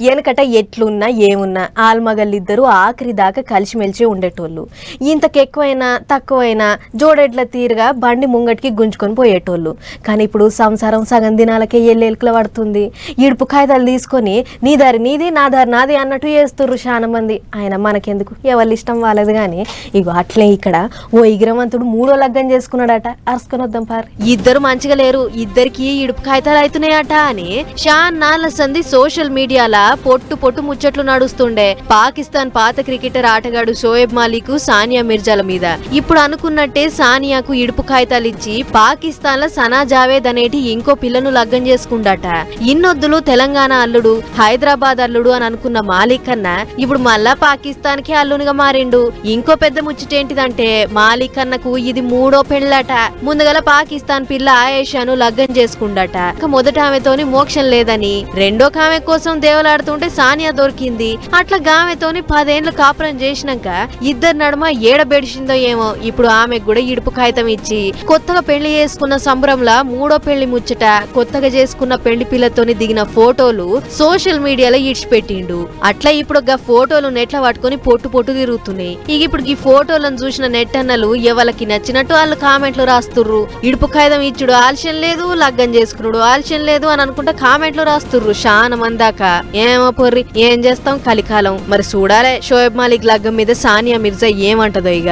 వెనకట ఎట్లున్నా ఏమున్నా ఆల్మగళ్ళిద్దరూ ఆఖరి దాకా కలిసిమెలిసి ఉండేటోళ్ళు. ఇంతకెక్కువైనా తక్కువైనా జోడెడ్ల తీరుగా బండి ముంగటికి గుంజుకొని పోయేటోళ్ళు. కానీ ఇప్పుడు సంసారం సగం దినాలకే ఎల్లెలుకలు పడుతుంది. ఇడుపు కాగితాలు తీసుకొని నీ దారి నీది నా దారి నాది అన్నట్టు చేస్తుర్రు చాలా మంది. ఆయన మనకెందుకు, ఎవరి ఇష్టం వాళ్ళది. కానీ ఇగో అట్లే ఇక్కడ ఓ ఇగ్రవంతుడు 3వ లగ్గం చేసుకున్నాడట. అరుసుకొని వద్దాం పారు. ఇద్దరు మంచిగా లేరు, ఇద్దరికి ఇడుపు కాగితాలు అవుతున్నాయట అని నాళ్ళ సంది సోషల్ మీడియాలా పొట్టు ముచ్చట్లు నడుస్తుండే. పాకిస్తాన్ పాత క్రికెటర్ ఆటగాడు షోయబ్ మాలిక్ సానియా మిర్జాల మీద ఇప్పుడు అనుకున్నట్టే సానియాకు ఇడుపు కాగితాలు ఇచ్చి పాకిస్తాన్ లో సనా జావేద్ అనేటి ఇంకో పిల్లను లగ్గం చేసుకుండట. ఇన్నొద్దులు తెలంగాణ అల్లుడు హైదరాబాద్ అల్లుడు అని అనుకున్న మాలిక్ అన్న ఇప్పుడు మళ్ళా పాకిస్తాన్ కి అల్లునిగా మారిండు. ఇంకో పెద్ద ముచ్చటేంటిదంటే మాలిక్ అన్నకు ఇది 3వ పెళ్ళట. ముందుగల పాకిస్తాన్ పిల్ల ఆయేషాను లగ్గం చేసుకుండట. మొదట ఆమెతోని మోక్షం లేదని రెండో కామె కోసం దేవులాడుతుంటే సానియా దొరికింది. అట్లా గామెతోని 10 ఏళ్లు కాపురం చేసినాక ఇద్దరు నడుమ ఏడబెడిసిందో ఏమో ఇప్పుడు ఆమెకు కూడా ఇడుపు కాగితం ఇచ్చి కొత్తగా పెళ్లి చేసుకున్న సంబరంలా 3వ పెళ్లి ముచ్చట కొత్తగా చేసుకున్న పెళ్లి పిల్లతోని దిగిన ఫోటోలు సోషల్ మీడియాలో ఇడిచిపెట్టిండు. అట్లా ఇప్పుడు గా ఫోటోలు నెట్ల పట్టుకొని పొట్టు తిరుగుతున్నాయి. ఇక ఇప్పుడు ఈ ఫోటోలను చూసిన నెట్ అన్నలు ఎవరికి నచ్చినట్టు వాళ్ళు కామెంట్లు రాస్తుర్రు. ఇడుపు కాగితం ఇచ్చుడు ఆలస్యం లేదు, లగ్గం చేసుకున్నాడు ఆలస్యం లేదు అని అనుకుంటా కామెంట్లు రాస్తుర్రు చాలా మందాక. ఏమో పొర్రి, ఏం చేస్తాం కలికాలం. మరి చూడాలే షోయబ్ మాలిక్ లగ్గం మీద సానియా మిర్జా ఏమంటదో ఇక.